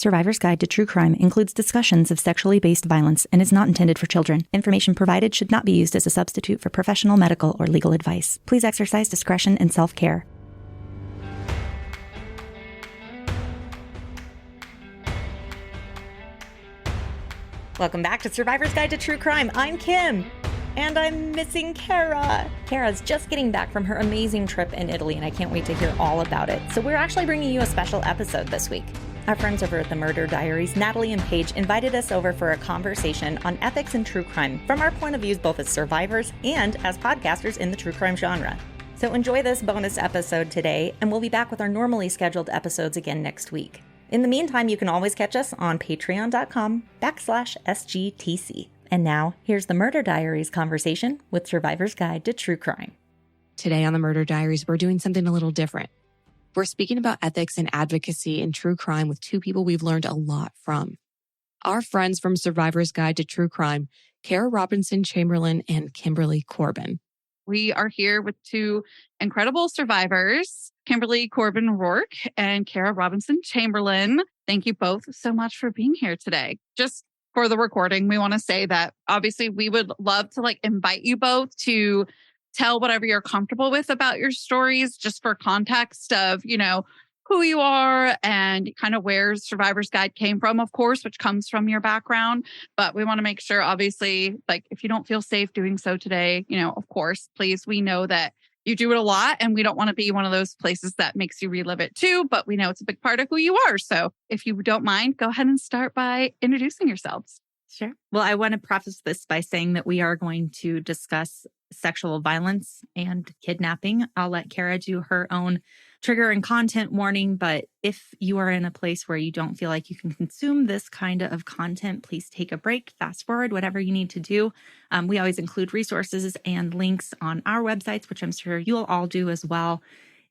Survivor's Guide to True Crime includes discussions of sexually based violence and is not intended for children. Information provided should not be used as a substitute for professional medical or legal advice. Please exercise discretion and self-care. Welcome back to Survivor's Guide to True Crime. I'm Kim. And I'm missing Kara. Kara's just getting back from her amazing trip in Italy, and I can't wait to hear all about it. So we're actually bringing you a special episode this week. Our friends over at the Murder Diaries, Natalie and Paige, invited us over for a conversation on ethics and true crime from our point of views both as survivors and as podcasters in the true crime genre. So enjoy this bonus episode today, and we'll be back with our normally scheduled episodes again next week. In the meantime, you can always catch us on patreon.com/SGTC. And now, here's the Murder Diaries conversation with Survivor's Guide to True Crime. Today on the Murder Diaries, we're doing something a little different. We're speaking about ethics and advocacy in true crime with two people we've learned a lot from. Our friends from Survivor's Guide to True Crime, Kara Robinson Chamberlain and Kimberly Corban. We are here with two incredible survivors, Kimberly Corban Rourke and Kara Robinson Chamberlain. Thank you both so much for being here today. Just for the recording, we want to say that obviously we would love to invite you both to tell whatever you're comfortable with about your stories, just for context of, who you are and kind of where Survivor's Guide came from, of course, which comes from your background. But we want to make sure, obviously, if you don't feel safe doing so today, of course, please, we know that you do it a lot and we don't want to be one of those places that makes you relive it too, but we know it's a big part of who you are. So if you don't mind, go ahead and start by introducing yourselves. Sure. Well, I want to preface this by saying that we are going to discuss sexual violence and kidnapping. I'll let Kara do her own trigger and content warning, but if you are in a place where you don't feel like you can consume this kind of content, please take a break, fast forward, whatever you need to do. We always include resources and links on our websites, which I'm sure you'll all do as well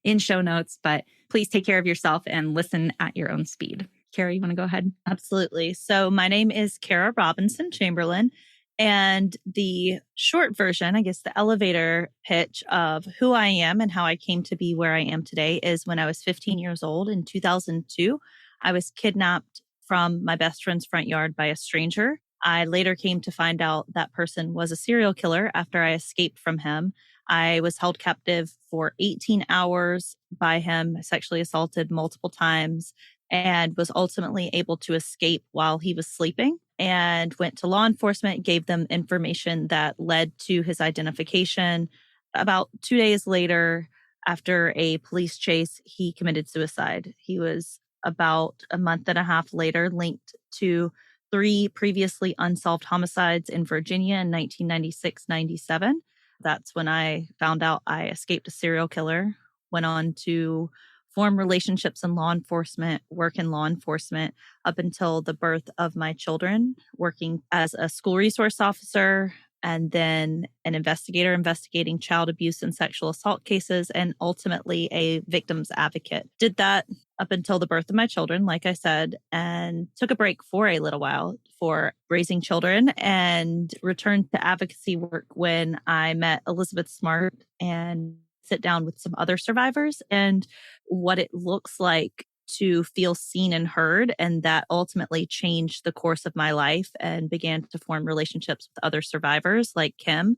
in show notes, but please take care of yourself and listen at your own speed. Kara, you want to go ahead? Absolutely. So my name is Kara Robinson Chamberlain, and the short version, I guess the elevator pitch of who I am and how I came to be where I am today is when I was 15 years old in 2002, I was kidnapped from my best friend's front yard by a stranger. I later came to find out that person was a serial killer after I escaped from him. I was held captive for 18 hours by him, sexually assaulted multiple times, and was ultimately able to escape while he was sleeping, and went to law enforcement, gave them information that led to his identification. About 2 days later, after a police chase, he committed suicide. He was about a month and a half later linked to 3 previously unsolved homicides in Virginia in 1996-97. That's when I found out I escaped a serial killer, went on to form relationships in law enforcement, work in law enforcement up until the birth of my children, working as a school resource officer and then an investigator investigating child abuse and sexual assault cases, and ultimately a victim's advocate. Did that up until the birth of my children, like I said, and took a break for a little while for raising children and returned to advocacy work when I met Elizabeth Smart and sit down with some other survivors and what it looks like to feel seen and heard. And that ultimately changed the course of my life and began to form relationships with other survivors like Kim,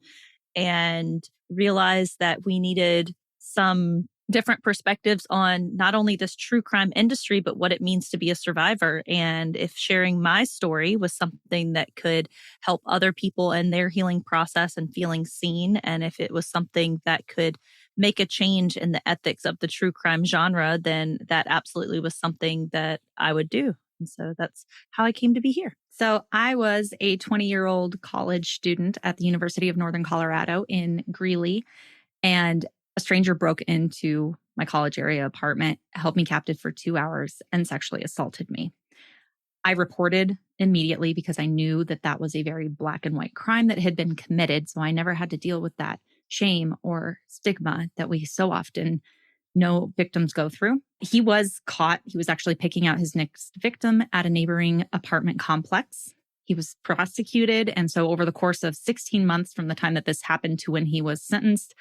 and realized that we needed some different perspectives on not only this true crime industry, but what it means to be a survivor. And if sharing my story was something that could help other people in their healing process and feeling seen, and if it was something that could make a change in the ethics of the true crime genre, then that absolutely was something that I would do. And so that's how I came to be here. So I was a 20-year-old college student at the University of Northern Colorado in Greeley, and a stranger broke into my college area apartment, held me captive for 2 hours, and sexually assaulted me. I reported immediately because I knew that that was a very black and white crime that had been committed. So I never had to deal with that shame or stigma that we so often know victims go through. He was caught. He was actually picking out his next victim at a neighboring apartment complex. He was prosecuted. And so over the course of 16 months from the time that this happened to when he was sentenced,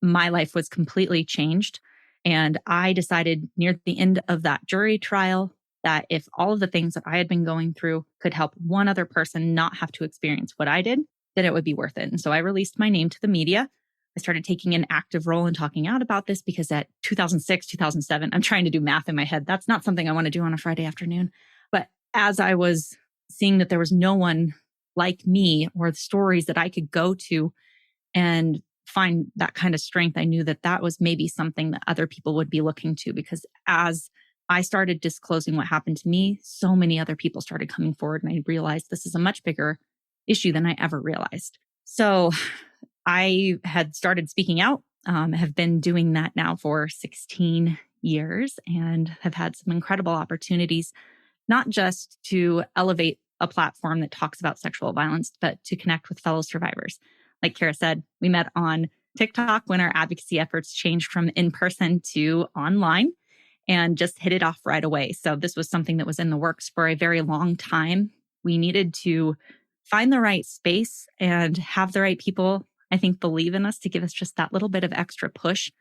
my life was completely changed. And I decided near the end of that jury trial that if all of the things that I had been going through could help one other person not have to experience what I did, then it would be worth it. And so I released my name to the media. I started taking an active role in talking out about this because at 2006, 2007, I'm trying to do math in my head. That's not something I want to do on a Friday afternoon. But as I was seeing that there was no one like me or the stories that I could go to and find that kind of strength, I knew that that was maybe something that other people would be looking to, because as I started disclosing what happened to me, so many other people started coming forward, and I realized this is a much bigger issue than I ever realized. So I had started speaking out, have been doing that now for 16 years and have had some incredible opportunities, not just to elevate a platform that talks about sexual violence, but to connect with fellow survivors. Like Kara said, we met on TikTok when our advocacy efforts changed from in-person to online and just hit it off right away. So this was something that was in the works for a very long time. We needed to find the right space and have the right people, I think, believe in us to give us just that little bit of extra push.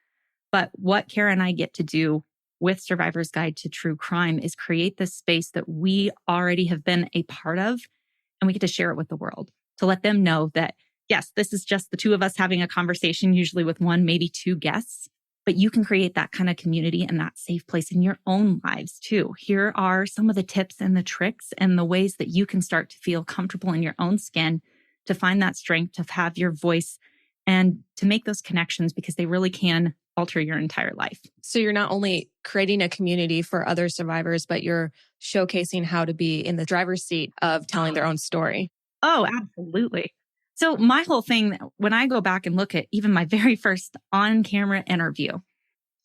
But what Kara and I get to do with Survivor's Guide to True Crime is create this space that we already have been a part of, and we get to share it with the world to let them know that, yes, this is just the two of us having a conversation, usually with one, maybe two guests, but you can create that kind of community and that safe place in your own lives too. Here are some of the tips and the tricks and the ways that you can start to feel comfortable in your own skin, to find that strength, to have your voice, and to make those connections, because they really can alter your entire life. So you're not only creating a community for other survivors, but you're showcasing how to be in the driver's seat of telling their own story. Oh, absolutely. So my whole thing, when I go back and look at even my very first on-camera interview,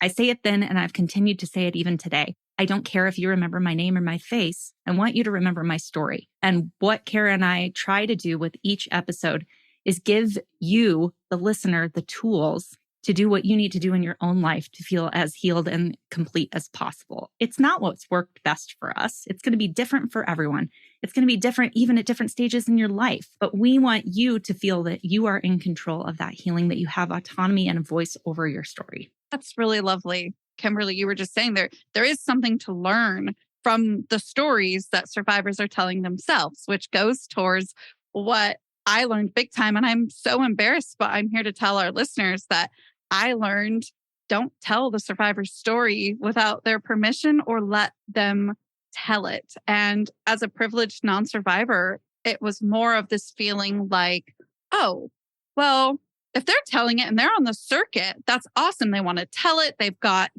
I say it then, and I've continued to say it even today. I don't care if you remember my name or my face. I want you to remember my story. And what Kara and I try to do with each episode is give you, the listener, the tools to do what you need to do in your own life to feel as healed and complete as possible. It's not what's worked best for us. It's going to be different for everyone. It's going to be different even at different stages in your life. But we want you to feel that you are in control of that healing, that you have autonomy and a voice over your story. That's really lovely. Kimberly, you were just saying there is something to learn from the stories that survivors are telling themselves, which goes towards what I learned big time. And I'm so embarrassed, but I'm here to tell our listeners that I learned, don't tell the survivor's story without their permission or let them tell it. And as a privileged non-survivor, it was more of this feeling like, oh, well, if they're telling it and they're on the circuit, that's awesome. They want to tell it. They've got,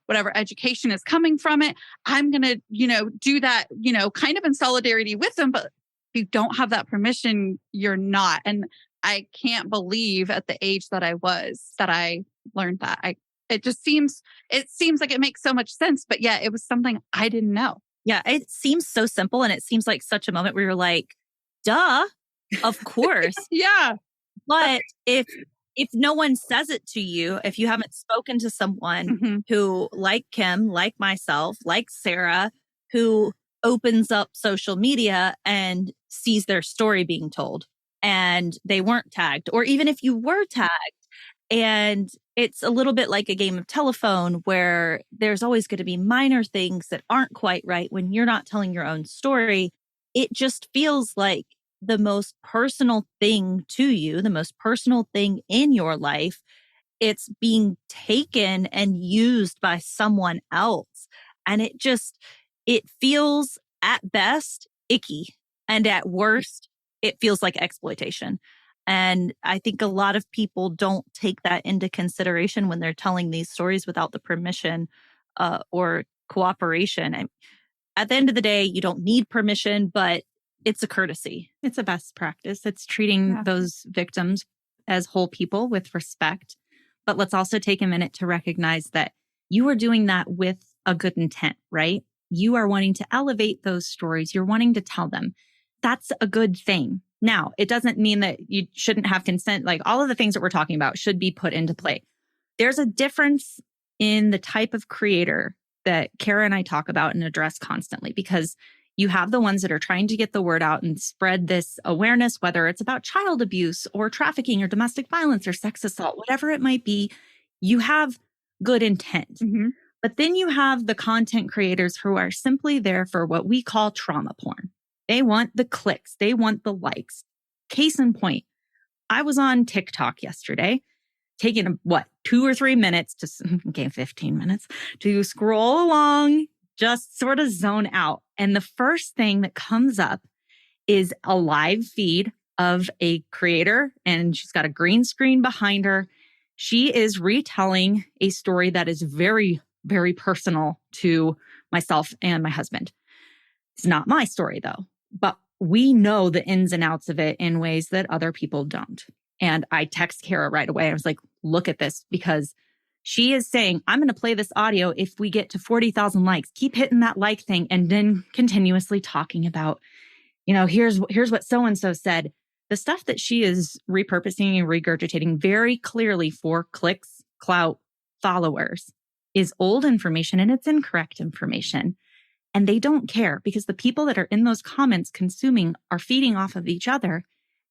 whatever education is coming from it. I'm going to, do that, kind of in solidarity with them. But if you don't have that permission, you're not. And I can't believe at the age that I was that I learned that. It seems like it makes so much sense, but yeah, it was something I didn't know. Yeah, it seems so simple, and it seems like such a moment where you're like, duh, of course. Yeah. But if no one says it to you, if you haven't spoken to someone who, like Kim, like myself, like Sarah, who opens up social media and sees their story being told and they weren't tagged, or even if you were tagged, and it's a little bit like a game of telephone where there's always going to be minor things that aren't quite right when you're not telling your own story. It just feels like the most personal thing to you, the most personal thing in your life, it's being taken and used by someone else. And it feels at best icky. And at worst, it feels like exploitation. And I think a lot of people don't take that into consideration when they're telling these stories without the permission or cooperation. And at the end of the day, you don't need permission, but it's a courtesy. It's a best practice. It's treating those victims as whole people with respect. But let's also take a minute to recognize that you are doing that with a good intent, right? You are wanting to elevate those stories. You're wanting to tell them. That's a good thing. Now, it doesn't mean that you shouldn't have consent. Like all of the things that we're talking about should be put into play. There's a difference in the type of creator that Kara and I talk about and address constantly, because you have the ones that are trying to get the word out and spread this awareness, whether it's about child abuse or trafficking or domestic violence or sex assault, whatever it might be. You have good intent. But then you have the content creators who are simply there for what we call trauma porn. They want the clicks. They want the likes. Case in point, I was on TikTok yesterday, taking 2 or 3 minutes to, 15 minutes to scroll along, just sort of zone out. And the first thing that comes up is a live feed of a creator, and she's got a green screen behind her. She is retelling a story that is very, very personal to myself and my husband. It's not my story though, but we know the ins and outs of it in ways that other people don't. And I text Kara right away. I was like, look at this, because she is saying, I'm going to play this audio if we get to 40,000 likes. Keep hitting that like thing, and then continuously talking about, here's what so-and-so said. The stuff that she is repurposing and regurgitating very clearly for clicks, clout, followers is old information, and it's incorrect information. And they don't care, because the people that are in those comments consuming are feeding off of each other.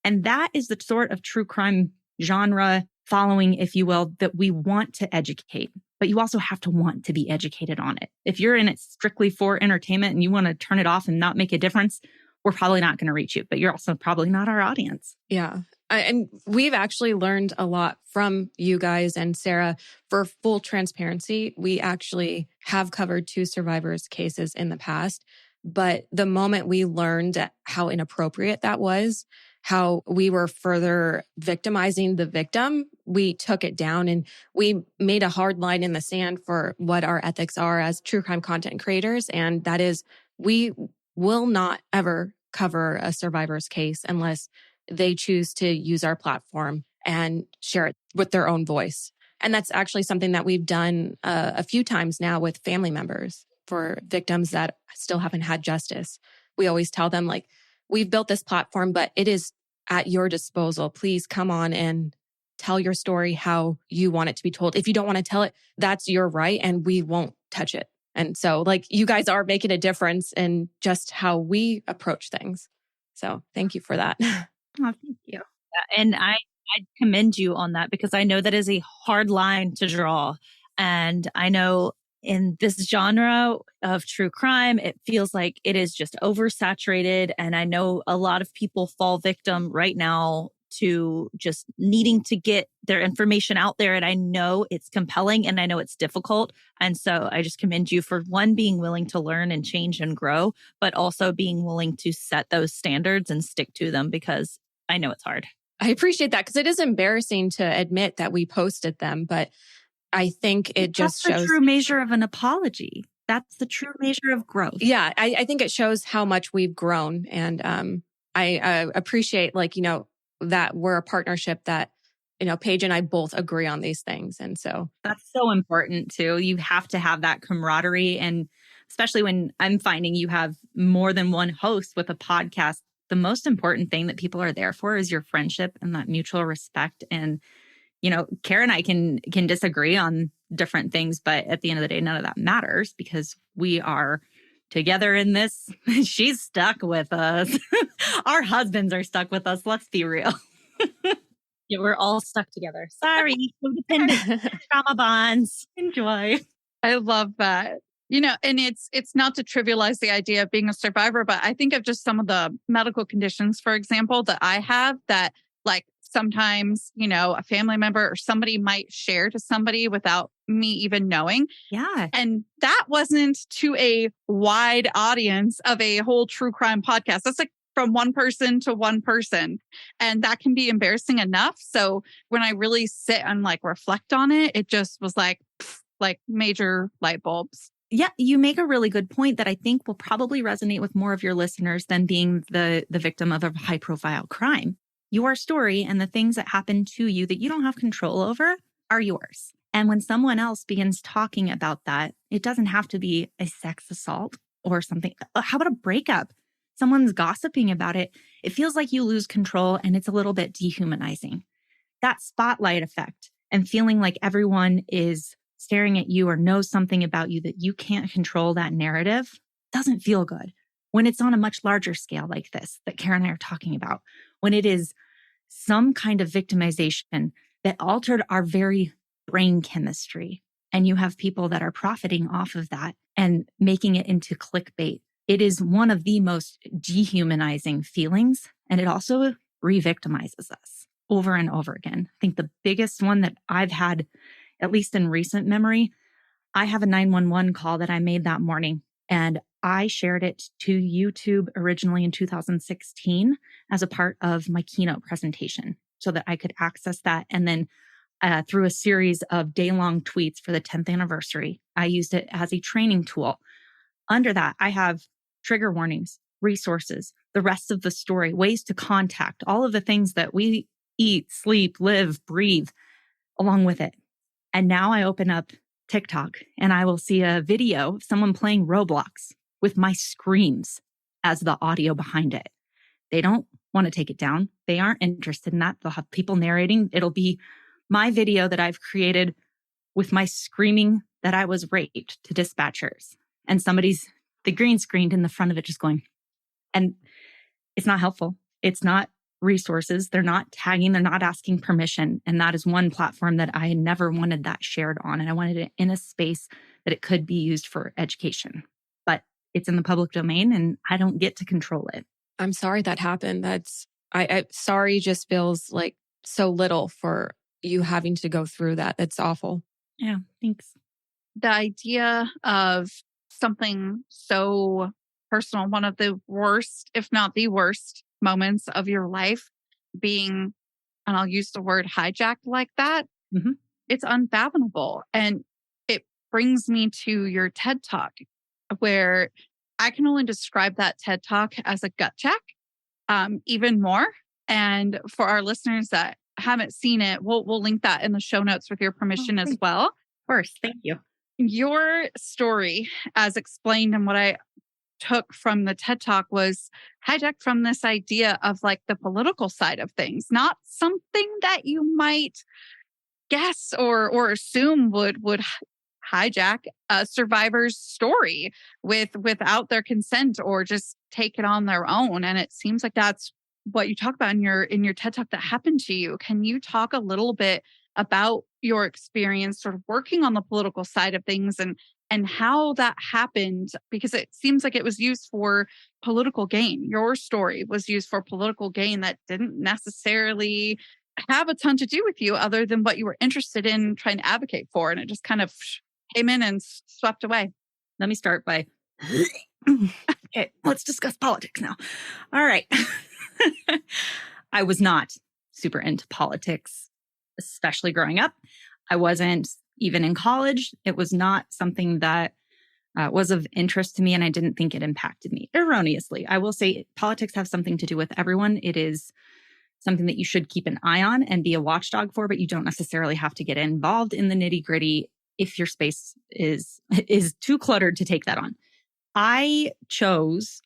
And that is the sort of true crime genre following, if you will, that we want to educate. But you also have to want to be educated on it. If you're in it strictly for entertainment and you want to turn it off and not make a difference, we're probably not going to reach you, but you're also probably not our audience. Yeah. And we've actually learned a lot from you guys and Sarah. For full transparency, we actually have covered 2 survivors' cases in the past. But the moment we learned how inappropriate that was, how we were further victimizing the victim, we took it down, and we made a hard line in the sand for what our ethics are as true crime content creators. And that is, we will not ever cover a survivor's case unless they choose to use our platform and share it with their own voice. And that's actually something that we've done a few times now with family members for victims that still haven't had justice. We always tell them, like, we've built this platform, but it is at your disposal. Please come on and tell your story how you want it to be told. If you don't want to tell it, that's your right, and we won't touch it. And so, you guys are making a difference in just how we approach things. So thank you for that. Oh, thank you. And I commend you on that, because I know that is a hard line to draw. And I know in this genre of true crime, it feels like it is just oversaturated. And I know a lot of people fall victim right now to just needing to get their information out there. And I know it's compelling, and I know it's difficult. And so I just commend you for, one, being willing to learn and change and grow, but also being willing to set those standards and stick to them, because I know it's hard. I appreciate that, because it is embarrassing to admit that we posted them, but I think it just shows the true measure of an apology. That's the true measure of growth. Yeah, I think it shows how much we've grown. And I appreciate, that we're a partnership that, Paige and I both agree on these things. And so that's so important too. You have to have that camaraderie. And especially when I'm finding you have more than one host with a podcast, the most important thing that people are there for is your friendship and that mutual respect. And, Kara and I can disagree on different things, but at the end of the day, none of that matters, because we are together in this. She's stuck with us. Our husbands are stuck with us. Let's be real. Yeah, we're all stuck together. Sorry. Codependent trauma bonds. Enjoy. I love that. And it's not to trivialize the idea of being a survivor, but I think of just some of the medical conditions, for example, that I have that, sometimes, a family member or somebody might share to somebody without me even knowing. Yeah. And that wasn't to a wide audience of a whole true crime podcast. That's from one person to one person. And that can be embarrassing enough. So when I really sit and reflect on it, it just was like major light bulbs. Yeah, you make a really good point that I think will probably resonate with more of your listeners than being the victim of a high profile crime. Your story and the things that happen to you that you don't have control over are yours. And when someone else begins talking about that, it doesn't have to be a sex assault or something. How about a breakup? Someone's gossiping about it. It feels like you lose control, and it's a little bit dehumanizing. That spotlight effect and feeling like everyone is staring at you or knows something about you that you can't control that narrative doesn't feel good. When it's on a much larger scale like this that Kara and I are talking about, when it is some kind of victimization that altered our very brain chemistry and you have people that are profiting off of that and making it into clickbait. It is one of the most dehumanizing feelings, and it also re-victimizes us over and over again. I think the biggest one that I've had, at least in recent memory, I have a 911 call that I made that morning, and I shared it to YouTube originally in 2016 as a part of my keynote presentation so that I could access that. And then through a series of day-long tweets for the 10th anniversary, I used it as a training tool. Under that, I have trigger warnings, resources, the rest of the story, ways to contact, all of the things that we eat, sleep, live, breathe along with it. And now I open up TikTok and I will see a video of someone playing Roblox with my screams as the audio behind it. They don't want to take it down. They aren't interested in that. They'll have people narrating. It'll be my video that I've created with my screaming that I was raped to dispatchers. And the green screened in the front of it just going. And it's not helpful. It's not resources. They're not tagging. They're not asking permission. And that is one platform that I never wanted that shared on. And I wanted it in a space that it could be used for education. But it's in the public domain and I don't get to control it. I'm sorry that happened. Sorry just feels like so little for you having to go through that. That's awful. Yeah, thanks. The idea of something so personal, one of the worst, if not the worst moments of your life being, and I'll use the word hijacked like that, It's unfathomable. And it brings me to your TED Talk, where I can only describe that TED Talk as a gut check, even more. And for our listeners that haven't seen it, we'll link that in the show notes with your permission as well. Of course. Thank you. Your story, as explained and what I took from the TED Talk, was hijacked from this idea of like the political side of things, not something that you might guess or assume would hijack a survivor's story without their consent or just take it on their own. And it seems like that's what you talk about in your TED Talk that happened to you. Can you talk a little bit about your experience sort of working on the political side of things and how that happened? Because it seems like it was used for political gain. Your story was used for political gain that didn't necessarily have a ton to do with you other than what you were interested in trying to advocate for. And it just kind of came in and swept away. Let me start by, okay, let's discuss politics now. All right. I was not super into politics, especially growing up. I wasn't even in college. It was not something that was of interest to me, and I didn't think it impacted me. Erroneously, I will say politics have something to do with everyone. It is something that you should keep an eye on and be a watchdog for, but you don't necessarily have to get involved in the nitty-gritty if your space is too cluttered to take that on. I chose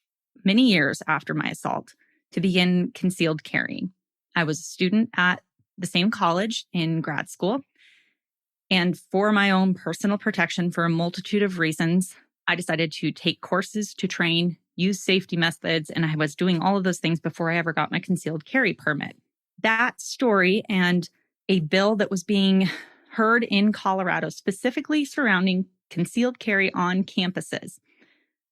many years after my assault to begin concealed carrying. I was a student at the same college in grad school. And for my own personal protection, for a multitude of reasons, I decided to take courses to train, use safety methods, and I was doing all of those things before I ever got my concealed carry permit. That story and a bill that was being heard in Colorado, specifically surrounding concealed carry on campuses,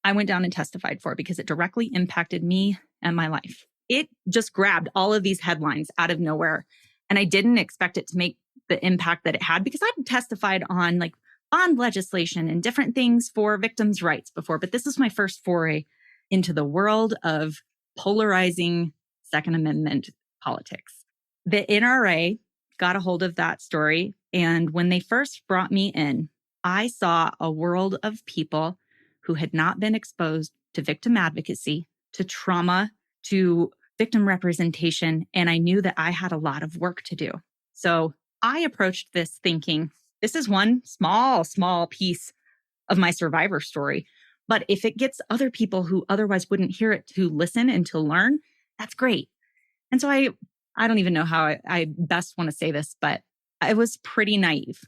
I went down and testified for because it directly impacted me and my life. It just grabbed all of these headlines out of nowhere. And I didn't expect it to make the impact that it had because I'd testified on like bond legislation and different things for victims' rights before. But this was my first foray into the world of polarizing Second Amendment politics. The NRA got a hold of that story. And when they first brought me in, I saw a world of people who had not been exposed to victim advocacy, to trauma, to victim representation. And I knew that I had a lot of work to do. So I approached this thinking, this is one small piece of my survivor story. But if it gets other people who otherwise wouldn't hear it to listen and to learn, that's great. And so I don't even know how I best want to say this, but I was pretty naive.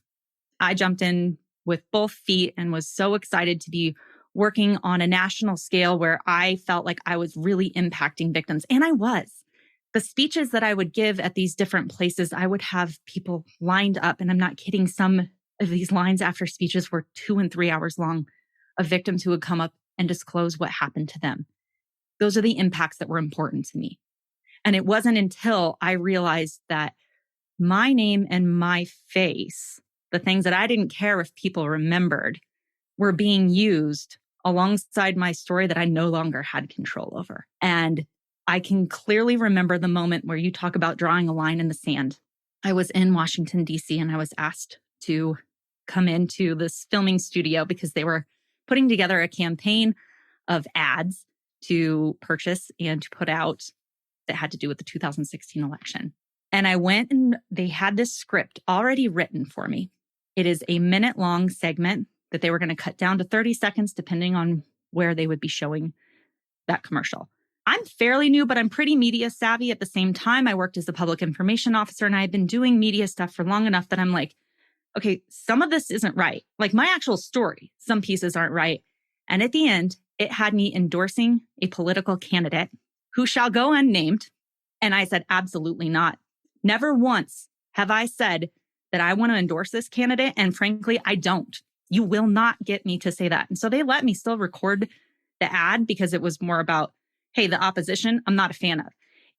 I jumped in with both feet and was so excited to be working on a national scale where I felt like I was really impacting victims. And I was. The speeches that I would give at these different places, I would have people lined up, and I'm not kidding, some of these lines after speeches were 2 and 3 hours long of victims who would come up and disclose what happened to them. Those are the impacts that were important to me. And it wasn't until I realized that my name and my face, the things that I didn't care if people remembered, were being used alongside my story that I no longer had control over. And I can clearly remember the moment where you talk about drawing a line in the sand. I was in Washington, D.C., and I was asked to come into this filming studio because they were putting together a campaign of ads to purchase and to put out that had to do with the 2016 election. And I went and they had this script already written for me. It is a minute-long segment that they were going to cut down to 30 seconds, depending on where they would be showing that commercial. I'm fairly new, but I'm pretty media savvy. At the same time, I worked as a public information officer, and I had been doing media stuff for long enough that I'm like, okay, some of this isn't right. Like my actual story, some pieces aren't right. And at the end, it had me endorsing a political candidate who shall go unnamed. And I said, absolutely not. Never once have I said that I want to endorse this candidate. And frankly, I don't. You will not get me to say that. And so they let me still record the ad because it was more about, hey, the opposition, I'm not a fan of.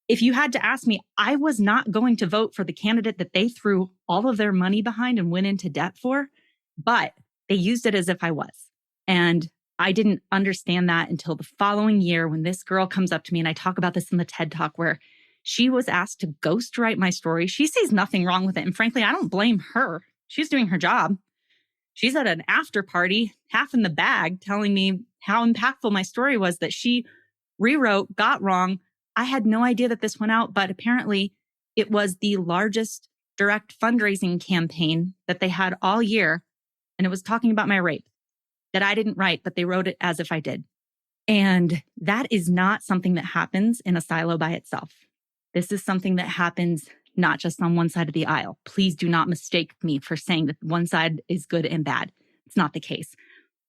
If you had to ask me, I was not going to vote for the candidate that they threw all of their money behind and went into debt for, but they used it as if I was. And I didn't understand that until the following year when this girl comes up to me, and I talk about this in the TED Talk, where she was asked to ghostwrite my story. She sees nothing wrong with it. And frankly, I don't blame her. She's doing her job. She's at an after party, half in the bag, telling me how impactful my story was that she rewrote, got wrong. I had no idea that this went out, but apparently it was the largest direct fundraising campaign that they had all year. And it was talking about my rape that I didn't write, but they wrote it as if I did. And that is not something that happens in a silo by itself. This is something that happens not just on one side of the aisle. Please do not mistake me for saying that one side is good and bad. It's not the case.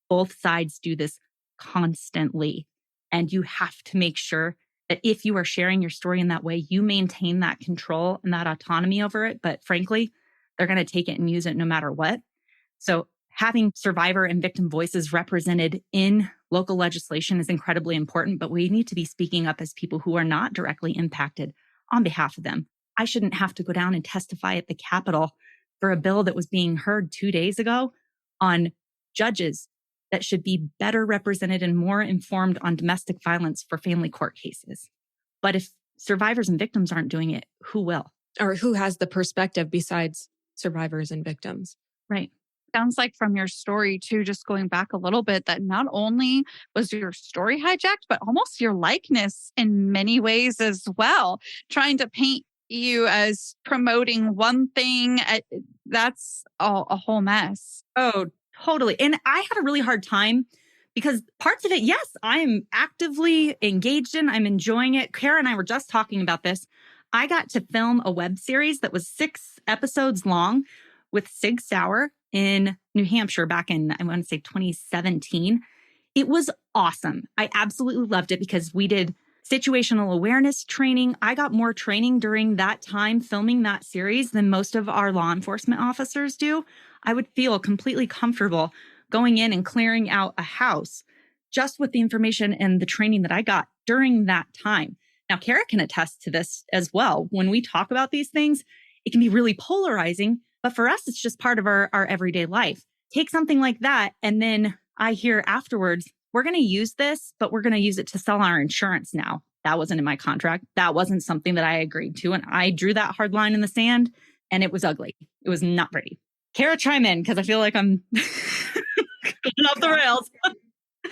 Both sides do this constantly. And you have to make sure that if you are sharing your story in that way, you maintain that control and that autonomy over it. But frankly, they're going to take it and use it no matter what. So having survivor and victim voices represented in local legislation is incredibly important, but we need to be speaking up as people who are not directly impacted on behalf of them. I shouldn't have to go down and testify at the Capitol for a bill that was being heard 2 days ago on judges that should be better represented and more informed on domestic violence for family court cases. But if survivors and victims aren't doing it, who will? Or who has the perspective besides survivors and victims? Right. Sounds like from your story too, just going back a little bit, that not only was your story hijacked, but almost your likeness in many ways as well. Trying to paint you as promoting one thing, that's a whole mess. Oh, totally. And I had a really hard time because parts of it, yes, I'm actively engaged in, I'm enjoying it. Kara and I were just talking about this. I got to film a web series that was 6 episodes long with Sig Sauer in New Hampshire back in, I want to say 2017. It was awesome. I absolutely loved it because we did situational awareness training. I got more training during that time filming that series than most of our law enforcement officers do. I would feel completely comfortable going in and clearing out a house just with the information and the training that I got during that time. Now, Kara can attest to this as well. When we talk about these things, it can be really polarizing, but for us, it's just part of our everyday life. Take something like that, and then I hear afterwards, we're going to use this, but we're going to use it to sell our insurance now. That wasn't in my contract. That wasn't something that I agreed to. And I drew that hard line in the sand, and it was ugly. It was not pretty. Kara, chime in, because I feel like I'm going off the rails.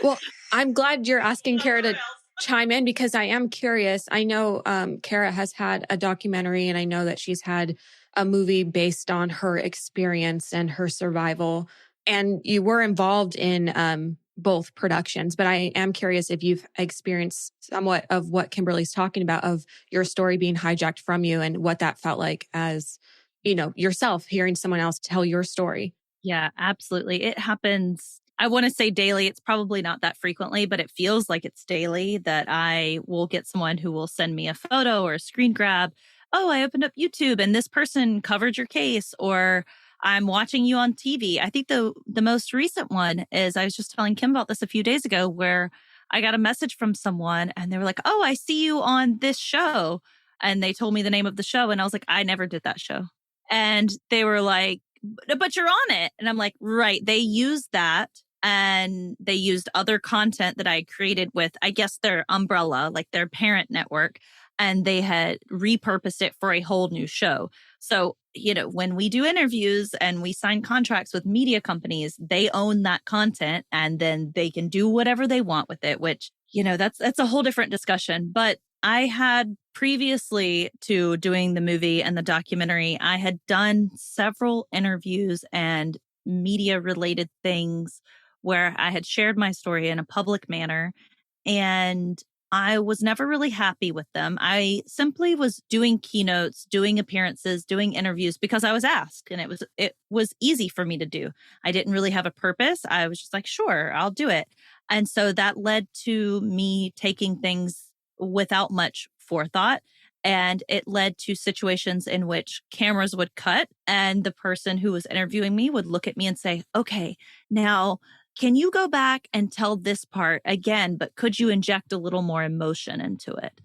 Well, I'm glad you're asking Kara to chime in because I am curious. I know Kara has had a documentary, and I know that she's had a movie based on her experience and her survival. And you were involved in both productions, but I am curious if you've experienced somewhat of what Kimberly's talking about, of your story being hijacked from you and what that felt like as, you know, yourself hearing someone else tell your story. Yeah, absolutely. It happens. I want to say daily. It's probably not that frequently, but it feels like it's daily that I will get someone who will send me a photo or a screen grab. Oh, I opened up YouTube and this person covered your case, or I'm watching you on TV. I think the most recent one is, I was just telling Kim about this a few days ago, where I got a message from someone and they were like, oh, I see you on this show. And they told me the name of the show. And I was like, I never did that show. And they were like, but you're on it. And I'm like, right. They used that, and they used other content that I created with, I guess, their umbrella, like their parent network. And they had repurposed it for a whole new show. So, when we do interviews and we sign contracts with media companies, they own that content, and then they can do whatever they want with it, which, that's a whole different discussion. But I had previously to doing the movie and the documentary, I had done several interviews and media related things where I had shared my story in a public manner, and I was never really happy with them. I simply was doing keynotes, doing appearances, doing interviews because I was asked, and it was easy for me to do. I didn't really have a purpose. I was just like, sure, I'll do it. And so that led to me taking things without much forethought. And it led to situations in which cameras would cut, and the person who was interviewing me would look at me and say, okay, now can you go back and tell this part again, but could you inject a little more emotion into it?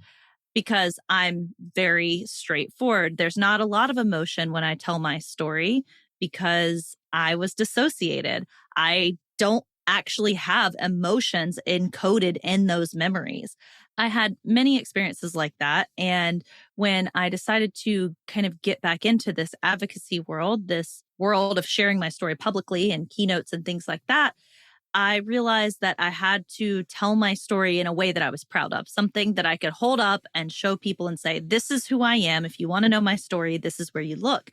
Because I'm very straightforward. There's not a lot of emotion when I tell my story because I was dissociated. I don't actually have emotions encoded in those memories. I had many experiences like that. And when I decided to kind of get back into this advocacy world, this world of sharing my story publicly and keynotes and things like that, I realized that I had to tell my story in a way that I was proud of, something that I could hold up and show people and say, this is who I am. If you want to know my story, this is where you look.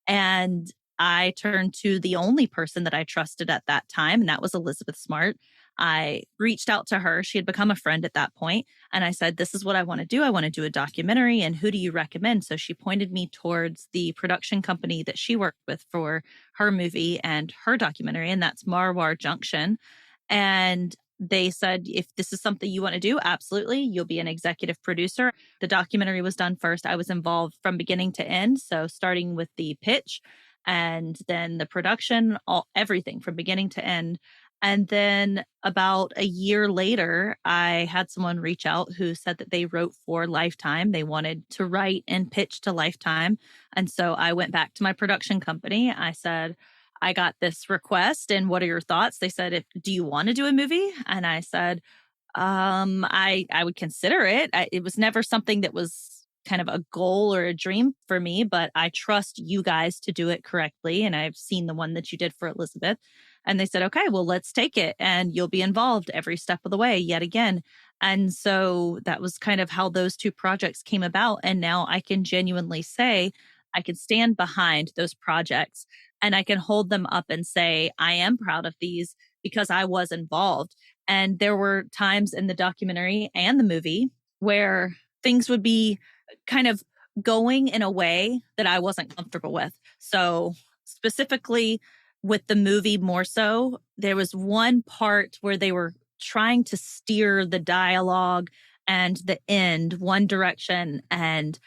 And I turned to the only person that I trusted at that time, and that was Elizabeth Smart. I reached out to her. She had become a friend at that point. And I said, this is what I want to do. I want to do a documentary. And who do you recommend? So she pointed me towards the production company that she worked with for her movie and her documentary. And that's Marwar Junction. And they said, if this is something you want to do, absolutely. You'll be an executive producer. The documentary was done first. I was involved from beginning to end. So starting with the pitch and then the production, everything from beginning to end. And then about a year later, I had someone reach out who said that they wrote for Lifetime. They wanted to write and pitch to Lifetime. And so I went back to my production company. I said, I got this request, and what are your thoughts? They said, do you want to do a movie? And I said, I would consider it. It was never something that was kind of a goal or a dream for me, but I trust you guys to do it correctly. And I've seen the one that you did for Elizabeth. And they said, okay, well, let's take it. And you'll be involved every step of the way yet again. And so that was kind of how those two projects came about. And now I can genuinely say I can stand behind those projects and I can hold them up and say, I am proud of these because I was involved. And there were times in the documentary and the movie where things would be kind of going in a way that I wasn't comfortable with. So specifically with the movie more so, there was one part where they were trying to steer the dialogue and the end one direction. And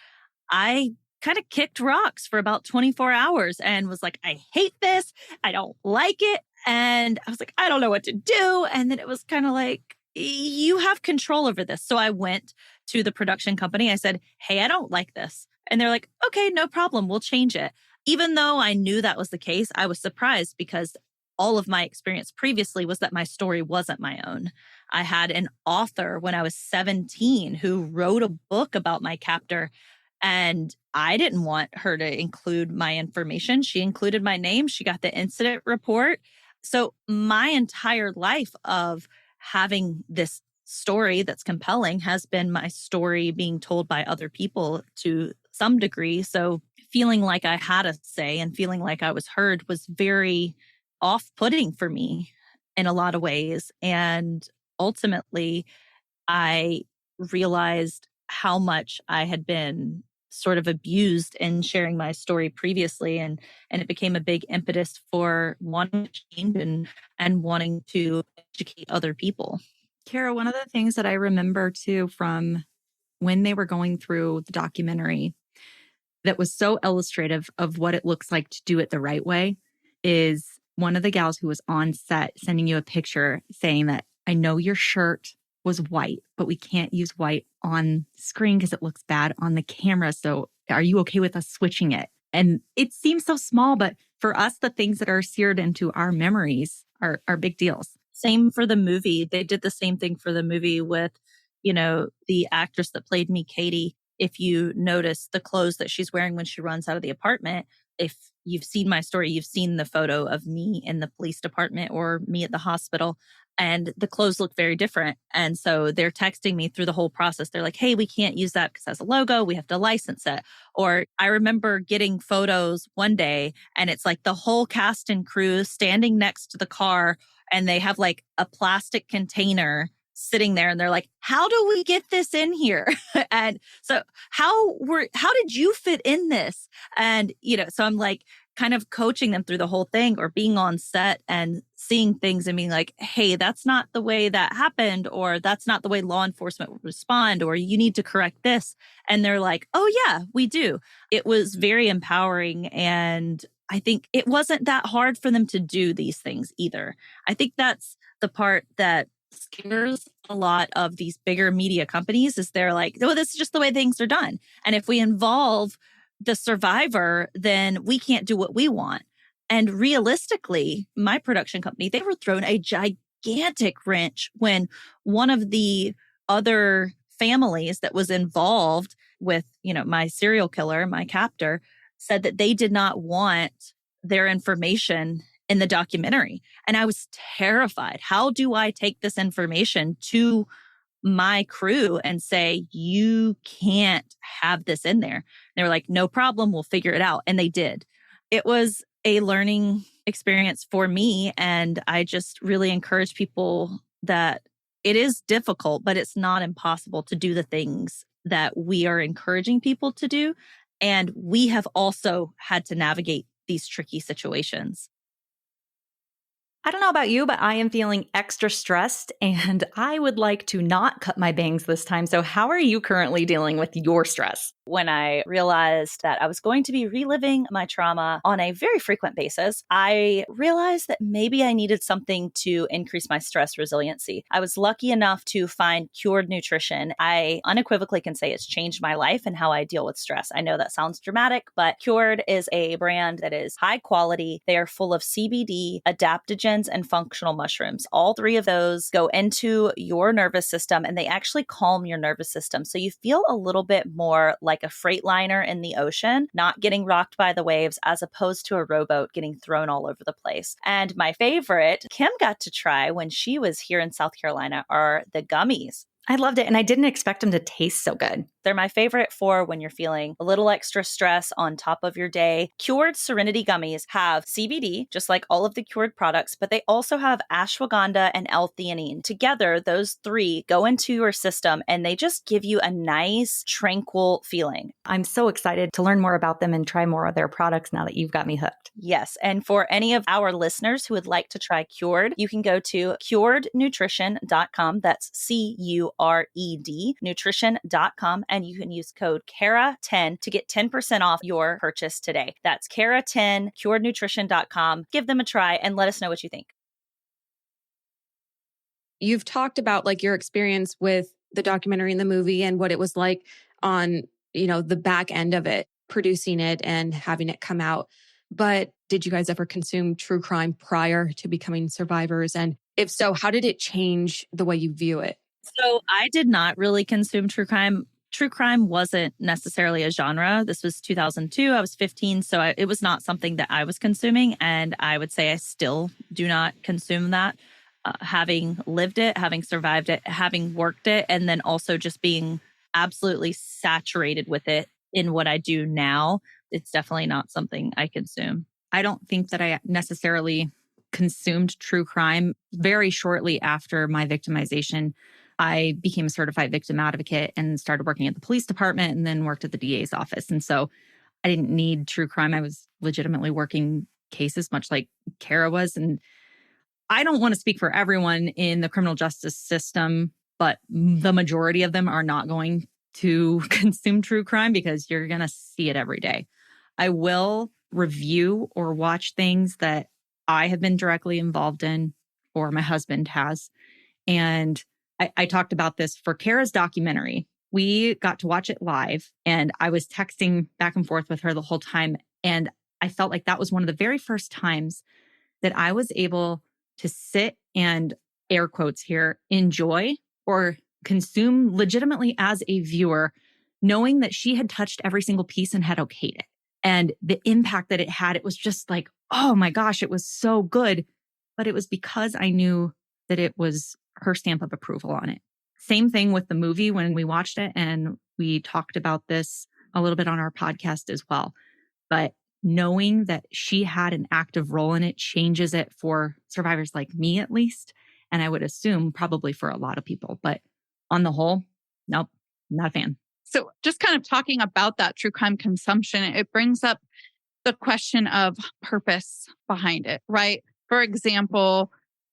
I kind of kicked rocks for about 24 hours and was like, I hate this. I don't like it. And I was like, I don't know what to do. And then it was kind of like, you have control over this. So I went to the production company. I said, hey, I don't like this. And they're like, okay, no problem. We'll change it. Even though I knew that was the case, I was surprised because all of my experience previously was that my story wasn't my own. I had an author when I was 17 who wrote a book about my captor, and I didn't want her to include my information. She included my name. She got the incident report. So my entire life of having this story that's compelling has been my story being told by other people to some degree. So feeling like I had a say and feeling like I was heard was very off-putting for me in a lot of ways. And ultimately, I realized how much I had been sort of abused in sharing my story previously. And it became a big impetus for wanting to change and wanting to educate other people. Kara, one of the things that I remember too from when they were going through the documentary, that was so illustrative of what it looks like to do it the right way is one of the gals who was on set sending you a picture saying that, I know your shirt was white, but we can't use white on screen because it looks bad on the camera. So are you okay with us switching it? And it seems so small, but for us, the things that are seared into our memories are big deals. Same for the movie. They did the same thing for the movie with, the actress that played me, Katie. If you notice the clothes that she's wearing when she runs out of the apartment, if you've seen my story, you've seen the photo of me in the police department or me at the hospital, and the clothes look very different. And so they're texting me through the whole process. They're like, hey, we can't use that because it has a logo. We have to license it. Or I remember getting photos one day and it's like the whole cast and crew standing next to the car and they have like a plastic container sitting there and they're like, how do we get this in here? And so how did you fit in this? And, so I'm like kind of coaching them through the whole thing or being on set and seeing things and being like, hey, that's not the way that happened, or that's not the way law enforcement would respond, or you need to correct this. And they're like, oh yeah, we do. It was very empowering. And I think it wasn't that hard for them to do these things either. I think that's the part that scares a lot of these bigger media companies is they're like, oh, this is just the way things are done. And if we involve the survivor, then we can't do what we want. And realistically, my production company, they were thrown a gigantic wrench when one of the other families that was involved with, my serial killer, my captor, said that they did not want their information in the documentary. And I was terrified. How do I take this information to my crew and say, you can't have this in there? And they were like, no problem, we'll figure it out. And they did. It was a learning experience for me. And I just really encourage people that it is difficult, but it's not impossible to do the things that we are encouraging people to do. And we have also had to navigate these tricky situations. I don't know about you, but I am feeling extra stressed and I would like to not cut my bangs this time. So how are you currently dealing with your stress? When I realized that I was going to be reliving my trauma on a very frequent basis, I realized that maybe I needed something to increase my stress resiliency. I was lucky enough to find Cured Nutrition. I unequivocally can say it's changed my life and how I deal with stress. I know that sounds dramatic, but Cured is a brand that is high quality. They are full of CBD, adaptogens, and functional mushrooms. All three of those go into your nervous system and they actually calm your nervous system. So you feel a little bit more like a freight liner in the ocean, not getting rocked by the waves, as opposed to a rowboat getting thrown all over the place. And my favorite, Kim got to try when she was here in South Carolina, are the gummies. I loved it. And I didn't expect them to taste so good. They're my favorite for when you're feeling a little extra stress on top of your day. Cured Serenity Gummies have CBD, just like all of the Cured products, but they also have ashwagandha and L-theanine. Together, those three go into your system and they just give you a nice, tranquil feeling. I'm so excited to learn more about them and try more of their products now that you've got me hooked. Yes. And for any of our listeners who would like to try Cured, you can go to curednutrition.com. That's CURED, nutrition.com. And you can use code KARA10 to get 10% off your purchase today. That's KARA10, curednutrition.com. Give them a try and let us know what you think. You've talked about like your experience with the documentary and the movie and what it was like on, the back end of it, producing it and having it come out. But did you guys ever consume true crime prior to becoming survivors? And if so, how did it change the way you view it? So I did not really consume true crime. True crime wasn't necessarily a genre. This was 2002. I was 15. So it was not something that I was consuming. And I would say I still do not consume that. Having lived it, having survived it, having worked it, and then also just being absolutely saturated with it in what I do now, it's definitely not something I consume. I don't think that I necessarily consumed true crime. Very shortly after my victimization, I became a certified victim advocate and started working at the police department and then worked at the DA's office. And so I didn't need true crime. I was legitimately working cases much like Kara was. And I don't want to speak for everyone in the criminal justice system, but the majority of them are not going to consume true crime because you're going to see it every day. I will review or watch things that I have been directly involved in or my husband has. And I talked about this for Kara's documentary. We got to watch it live and I was texting back and forth with her the whole time. And I felt like that was one of the very first times that I was able to sit and, air quotes here, enjoy or consume legitimately as a viewer, knowing that she had touched every single piece and had okayed it. And the impact that it had, it was just like, oh my gosh, it was so good. But it was because I knew that it was her stamp of approval on it. Same thing with the movie when we watched it, and we talked about this a little bit on our podcast as well. But knowing that she had an active role in it changes it for survivors like me, at least. And I would assume probably for a lot of people. But on the whole, nope, not a fan. So just kind of talking about that true crime consumption, it brings up the question of purpose behind it, right? For example,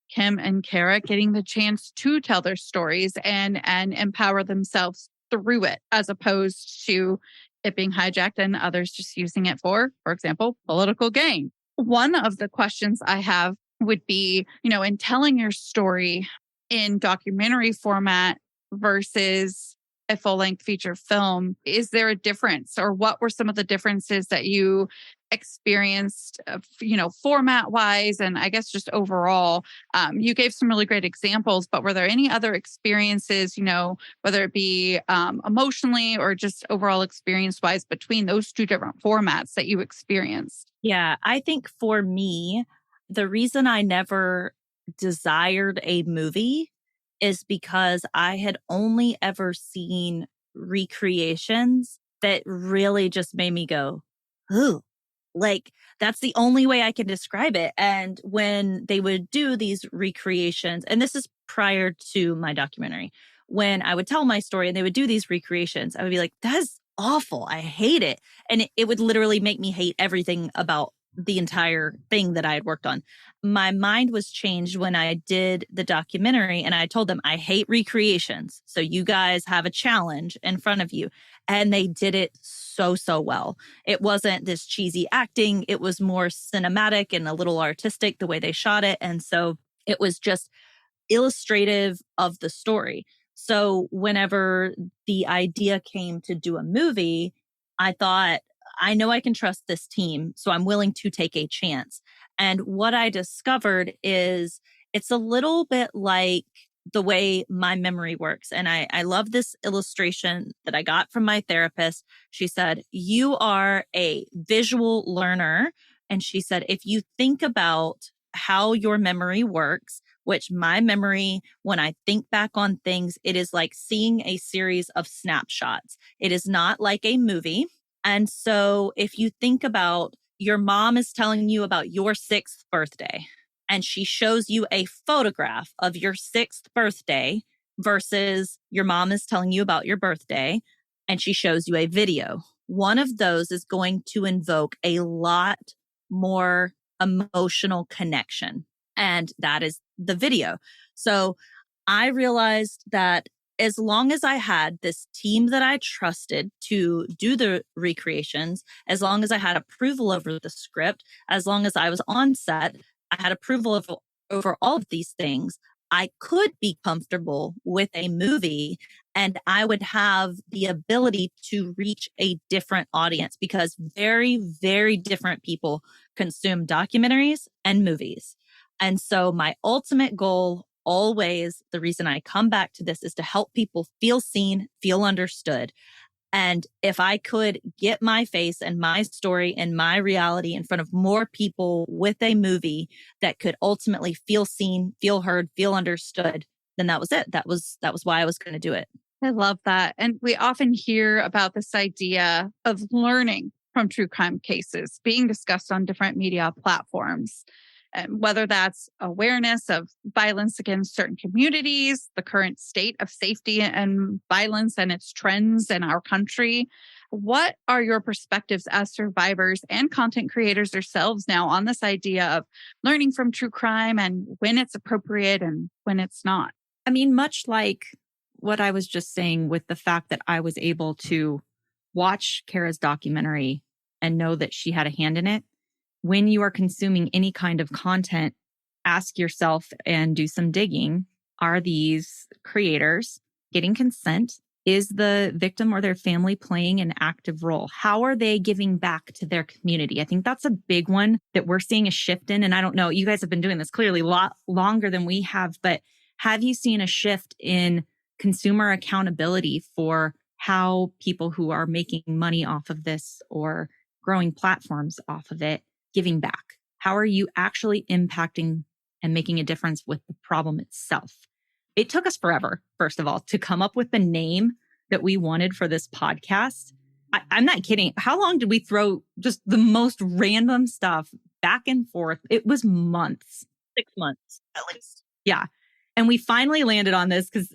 Kim and Kara getting the chance to tell their stories and empower themselves through it, as opposed to it being hijacked and others just using it for example, political gain. One of the questions I have would be, in telling your story in documentary format versus a full-length feature film, is there a difference, or what were some of the differences that you experienced, format-wise, and I guess just overall? You gave some really great examples, but were there any other experiences, whether it be emotionally or just overall experience-wise between those two different formats that you experienced? Yeah, I think for me, the reason I never desired a movie is because I had only ever seen recreations that really just made me go, ooh, like that's the only way I can describe it. And when they would do these recreations, and this is prior to my documentary, when I would tell my story and they would do these recreations, I would be like, that's awful. I hate it. And it would literally make me hate everything about the entire thing that I had worked on. My mind was changed when I did the documentary and I told them, I hate recreations. So you guys have a challenge in front of you. And they did it so well. It wasn't this cheesy acting. It was more cinematic and a little artistic the way they shot it. And so it was just illustrative of the story. So whenever the idea came to do a movie, I thought, I know I can trust this team, so I'm willing to take a chance. And what I discovered is it's a little bit like the way my memory works. And I love this illustration that I got from my therapist. She said, you are a visual learner. And she said, if you think about how your memory works, which my memory, when I think back on things, it is like seeing a series of snapshots. It is not like a movie. And so if you think about your mom is telling you about your 6th birthday, and she shows you a photograph of your 6th birthday versus your mom is telling you about your birthday and she shows you a video, one of those is going to invoke a lot more emotional connection. And that is the video. So I realized that as long as I had this team that I trusted to do the recreations, as long as I had approval over the script, as long as I was on set, I had approval over all of these things, I could be comfortable with a movie and I would have the ability to reach a different audience because very, very different people consume documentaries and movies. And so my ultimate goal always, the reason I come back to this is to help people feel seen, feel understood. And if I could get my face and my story and my reality in front of more people with a movie that could ultimately feel seen, feel heard, feel understood, then that was it. That was why I was going to do it. I love that. And we often hear about this idea of learning from true crime cases being discussed on different media platforms. And whether that's awareness of violence against certain communities, the current state of safety and violence and its trends in our country. What are your perspectives as survivors and content creators yourselves now on this idea of learning from true crime and when it's appropriate and when it's not? I mean, much like what I was just saying with the fact that I was able to watch Kara's documentary and know that she had a hand in it. When you are consuming any kind of content, ask yourself and do some digging. Are these creators getting consent? Is the victim or their family playing an active role? How are they giving back to their community? I think that's a big one that we're seeing a shift in. And I don't know, you guys have been doing this clearly a lot longer than we have, but have you seen a shift in consumer accountability for how people who are making money off of this or growing platforms off of it, giving back? How are you actually impacting and making a difference with the problem itself? It took us forever, first of all, to come up with the name that we wanted for this podcast. I'm not kidding. How long did we throw just the most random stuff back and forth? It was months. 6 months, at least. Yeah. And we finally landed on this because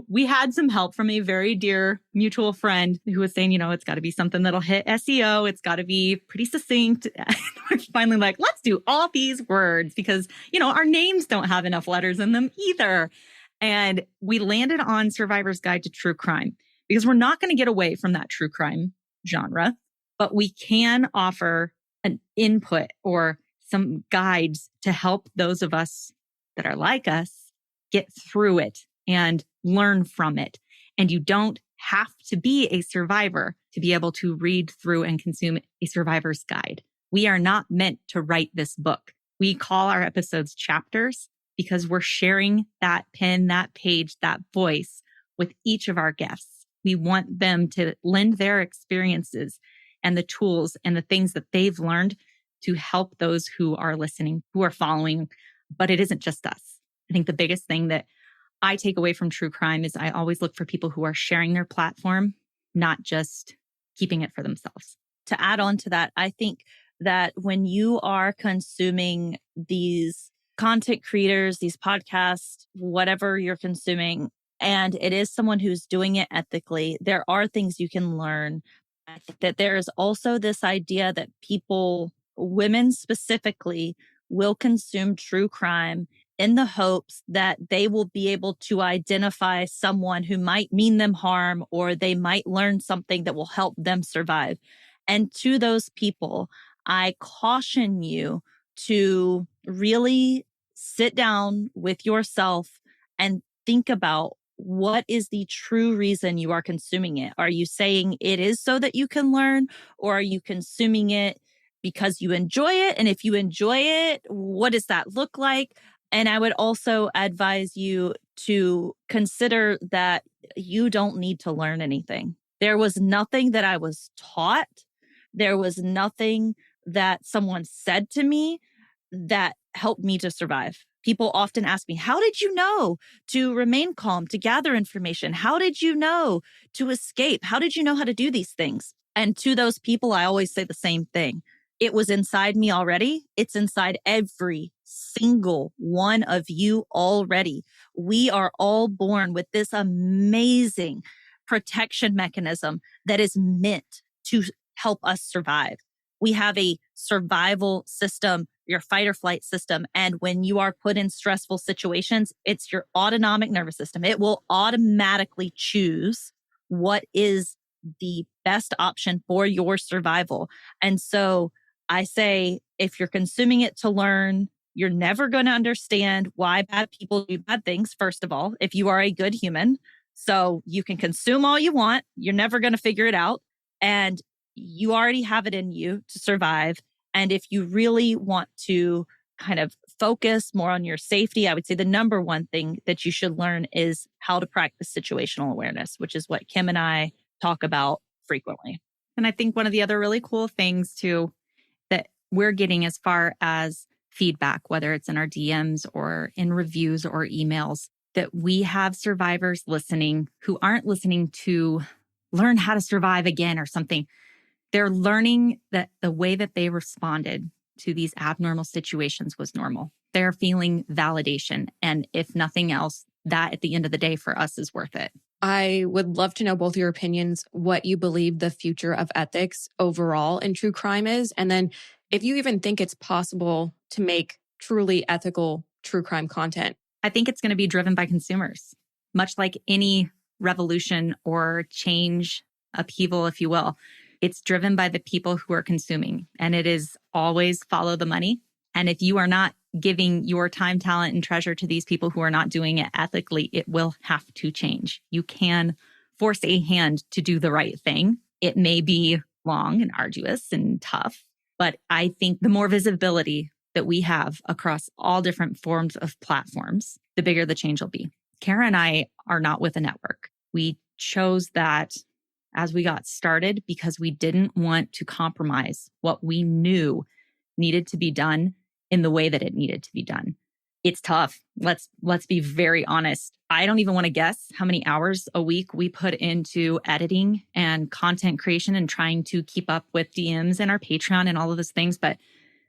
we had some help from a very dear mutual friend who was saying, it's got to be something that'll hit SEO. It's got to be pretty succinct. And we're finally like, let's do all these words because, our names don't have enough letters in them either. And we landed on Survivor's Guide to True Crime because we're not going to get away from that true crime genre, but we can offer an input or some guides to help those of us that are like us get through it and learn from it. And you don't have to be a survivor to be able to read through and consume a survivor's guide. We are not meant to write this book. We call our episodes chapters because we're sharing that pen, that page, that voice with each of our guests. We want them to lend their experiences and the tools and the things that they've learned to help those who are listening, who are following. But it isn't just us. I think the biggest thing that I take away from true crime is I always look for people who are sharing their platform, not just keeping it for themselves. To add on to that, I think that when you are consuming these content creators, these podcasts, whatever you're consuming, and it is someone who's doing it ethically, there are things you can learn. I think that there is also this idea that people, women specifically, will consume true crime in the hopes that they will be able to identify someone who might mean them harm, or they might learn something that will help them survive. And to those people, I caution you to really sit down with yourself and think about what is the true reason you are consuming it. Are you saying it is so that you can learn, or are you consuming it because you enjoy it? And if you enjoy it, what does that look like? And I would also advise you to consider that you don't need to learn anything. There was nothing that I was taught. There was nothing that someone said to me that helped me to survive. People often ask me, how did you know to remain calm, to gather information? How did you know to escape? How did you know how to do these things? And to those people, I always say the same thing. It was inside me already. It's inside every single one of you already. We are all born with this amazing protection mechanism that is meant to help us survive. We have a survival system, your fight or flight system. And when you are put in stressful situations, it's your autonomic nervous system. It will automatically choose what is the best option for your survival. And so I say, if you're consuming it to learn, you're never going to understand why bad people do bad things, first of all, if you are a good human. So you can consume all you want. You're never going to figure it out. And you already have it in you to survive. And if you really want to kind of focus more on your safety, I would say the number one thing that you should learn is how to practice situational awareness, which is what Kim and I talk about frequently. And I think one of the other really cool things too that we're getting as far as feedback, whether it's in our DMs or in reviews or emails, that we have survivors listening who aren't listening to learn how to survive again or something. They're learning that the way that they responded to these abnormal situations was normal. They're feeling validation. And if nothing else, that at the end of the day for us is worth it. I would love to know both your opinions, what you believe the future of ethics overall in true crime is. And then if you even think it's possible to make truly ethical true crime content. I think it's going to be driven by consumers, much like any revolution or change, upheaval, if you will, it's driven by the people who are consuming. And it is always follow the money. And if you are not giving your time, talent, and treasure to these people who are not doing it ethically, it will have to change. You can force a hand to do the right thing. It may be long and arduous and tough, but I think the more visibility that we have across all different forms of platforms, the bigger the change will be. Kara and I are not with a network. We chose that as we got started because we didn't want to compromise what we knew needed to be done in the way that it needed to be done. It's tough. Let's be very honest. I don't even want to guess how many hours a week we put into editing and content creation and trying to keep up with DMs and our Patreon and all of those things, but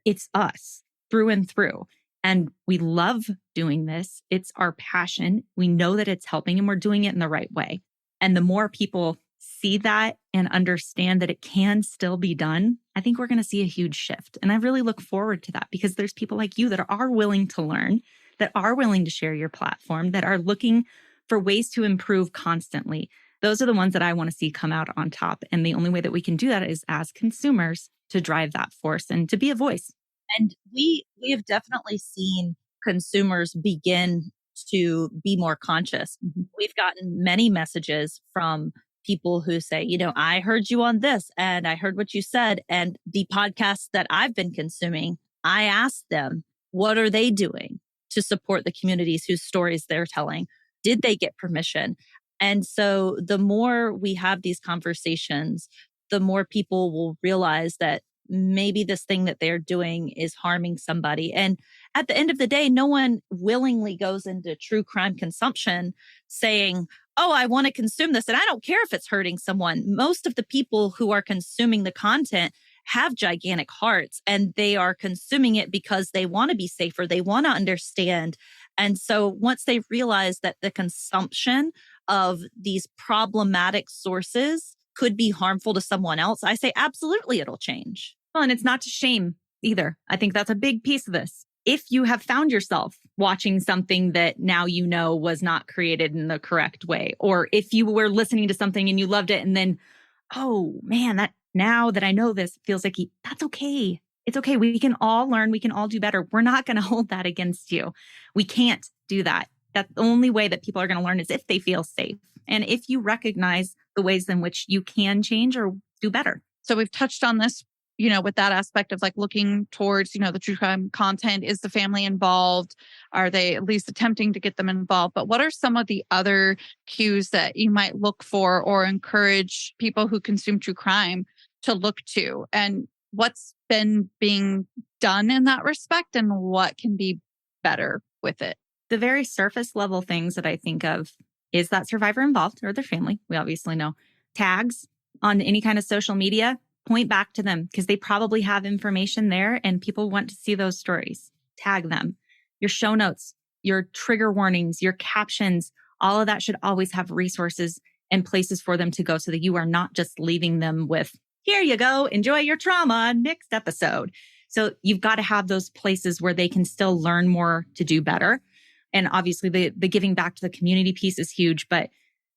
it's us through and through. And we love doing this. It's our passion. We know that it's helping and we're doing it in the right way. And the more people see that and understand that it can still be done, I think we're going to see a huge shift. And I really look forward to that because there's people like you that are willing to learn, that are willing to share your platform, that are looking for ways to improve constantly. Those are the ones that I want to see come out on top. And the only way that we can do that is as consumers to drive that force and to be a voice. And we have definitely seen consumers begin to be more conscious. We've gotten many messages from people who say, I heard you on this and I heard what you said. And the podcasts that I've been consuming, I asked them, what are they doing to support the communities whose stories they're telling? Did they get permission? And so the more we have these conversations, the more people will realize that maybe this thing that they're doing is harming somebody. And at the end of the day, no one willingly goes into true crime consumption saying, oh, I want to consume this. And I don't care if it's hurting someone. Most of the people who are consuming the content have gigantic hearts and they are consuming it because they want to be safer. They want to understand. And so once they realize that the consumption of these problematic sources could be harmful to someone else, I say, absolutely, it'll change. Well, and it's not to shame either. I think that's a big piece of this. If you have found yourself watching something that now you know was not created in the correct way, or if you were listening to something and you loved it and then, oh man, that now that I know this feels like that's okay. It's okay. We can all learn. We can all do better. We're not going to hold that against you. We can't do that. That's the only way that people are going to learn is if they feel safe. And if you recognize the ways in which you can change or do better. So we've touched on this, with that aspect of like looking towards, the true crime content. Is the family involved? Are they at least attempting to get them involved? But what are some of the other cues that you might look for or encourage people who consume true crime to look to? And what's been being done in that respect and what can be better with it? The very surface level things that I think of is that survivor involved or their family. We obviously know. Tags on any kind of social media, point back to them because they probably have information there and people want to see those stories. Tag them. Your show notes, your trigger warnings, your captions, all of that should always have resources and places for them to go so that you are not just leaving them with, here you go, enjoy your trauma, next episode. So you've got to have those places where they can still learn more to do better. And obviously the giving back to the community piece is huge, but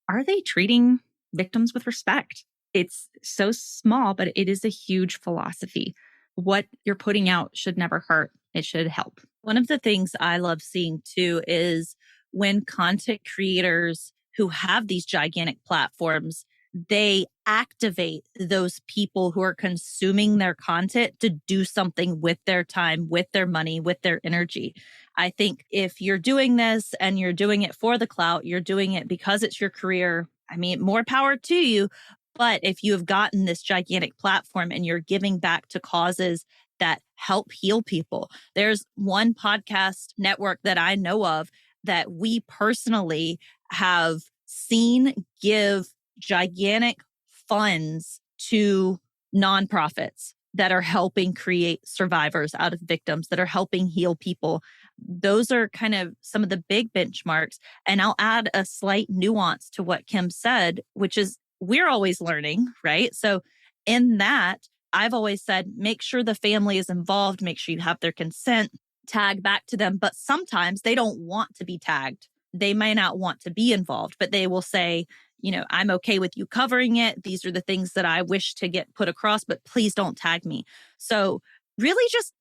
are they treating victims with respect? It's so small, but it is a huge philosophy. What you're putting out should never hurt. It should help. One of the things I love seeing too is when content creators who have these gigantic platforms, they activate those people who are consuming their content to do something with their time, with their money, with their energy. I think if you're doing this and you're doing it for the clout, you're doing it because it's your career, more power to you. But if you have gotten this gigantic platform and you're giving back to causes that help heal people, there's one podcast network that I know of that we personally have seen give gigantic funds to nonprofits that are helping create survivors out of victims, that are helping heal people. Those are kind of some of the big benchmarks. And I'll add a slight nuance to what Kim said, which is we're always learning, right? So in that, I've always said, make sure the family is involved, make sure you have their consent, tag back to them. But sometimes they don't want to be tagged. they may not want to be involved, but they will say, I'm okay with you covering it. These are the things that I wish to get put across, but please don't tag me. So really just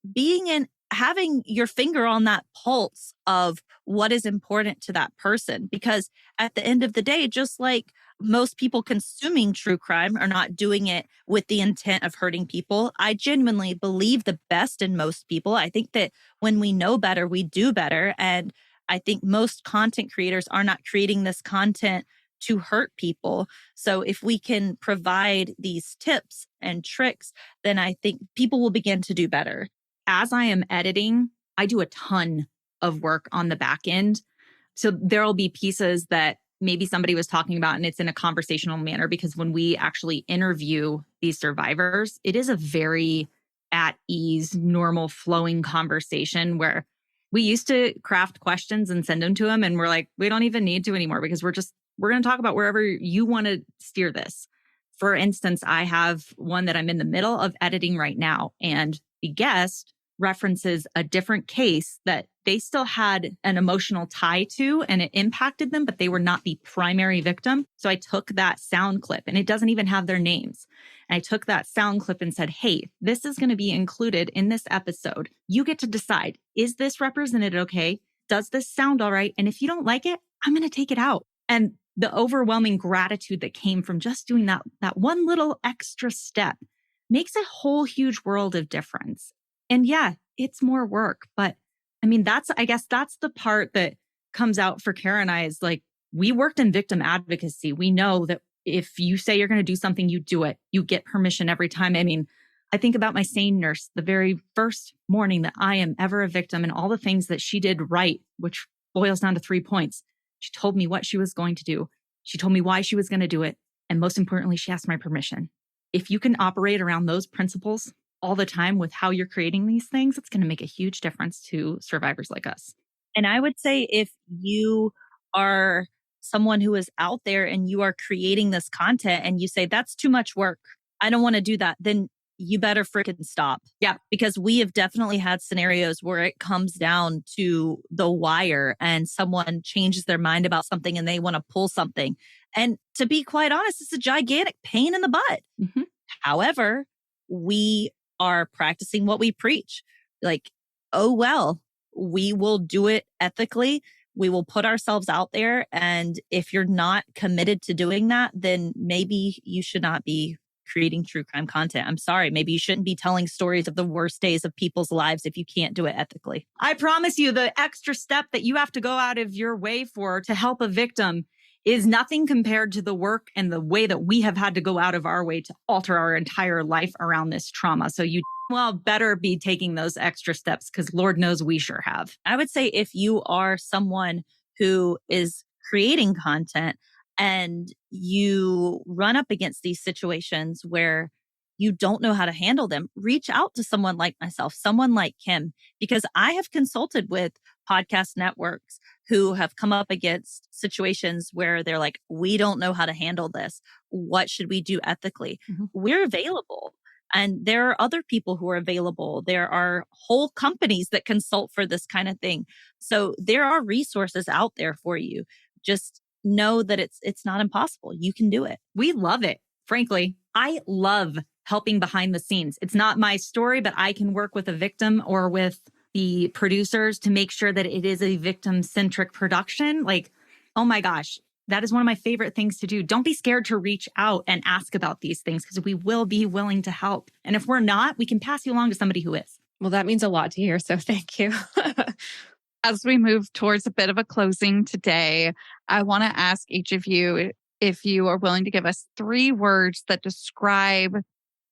having your finger on that pulse of what is important to that person. Because at the end of the day, just like most people consuming true crime are not doing it with the intent of hurting people, I genuinely believe the best in most people. I think that when we know better, we do better. And I think most content creators are not creating this content to hurt people. So if we can provide these tips and tricks, then I think people will begin to do better. As I am editing, I do a ton of work on the back end. So there'll be pieces that maybe somebody was talking about and it's in a conversational manner, because when we actually interview these survivors, it is a very at ease, normal flowing conversation where we used to craft questions and send them to them. And we're like, we don't even need to anymore because we're going to talk about wherever you want to steer this. For instance, I have one that I'm in the middle of editing right now, and the guest references a different case that they still had an emotional tie to and it impacted them, but they were not the primary victim. So I took that sound clip, and it doesn't even have their names. And I took that sound clip and said, hey, this is going to be included in this episode. You get to decide, is this represented okay? Does this sound all right? And if you don't like it, I'm going to take it out. And the overwhelming gratitude that came from just doing that one little extra step makes a whole huge world of difference. And yeah, it's more work, but I mean, I guess that's the part that comes out for Kara and I is like, we worked in victim advocacy. We know that if you say you're going to do something, you do it. You get permission every time. I mean, I think about my SANE nurse, the very first morning that I am ever a victim, and all the things that she did right, which boils down to 3 points. She told me what she was going to do. She told me why she was going to do it. And most importantly, she asked my permission. If you can operate around those principles all the time with how you're creating these things, it's going to make a huge difference to survivors like us. And I would say if you are someone who is out there and you are creating this content and you say, that's too much work, I don't want to do that, then you better freaking stop. Yeah. Because we have definitely had scenarios where it comes down to the wire and someone changes their mind about something and they want to pull something. And to be quite honest, it's a gigantic pain in the butt. Mm-hmm. However, we are practicing what we preach. Like, oh, well, we will do it ethically. We will put ourselves out there. And if you're not committed to doing that, then maybe you should not be creating true crime content. I'm sorry. Maybe you shouldn't be telling stories of the worst days of people's lives if you can't do it ethically. I promise you, the extra step that you have to go out of your way for to help a victim is nothing compared to the work and the way that we have had to go out of our way to alter our entire life around this trauma. So you better be taking those extra steps, because Lord knows we sure have. I would say if you are someone who is creating content and you run up against these situations where you don't know how to handle them, reach out to someone like myself, someone like Kim, because I have consulted with podcast networks who have come up against situations where they're like, we don't know how to handle this. What should we do ethically? Mm-hmm. We're available. And there are other people who are available. There are whole companies that consult for this kind of thing. So there are resources out there for you. Just know that it's not impossible. You can do it. We love it. Frankly, I love helping behind the scenes. It's not my story, but I can work with a victim or with the producers to make sure that it is a victim-centric production. Like, oh my gosh, that is one of my favorite things to do. Don't be scared to reach out and ask about these things, because we will be willing to help. And if we're not, we can pass you along to somebody who is. Well, that means a lot to hear. So thank you. As we move towards a bit of a closing today, I want to ask each of you if you are willing to give us 3 words that describe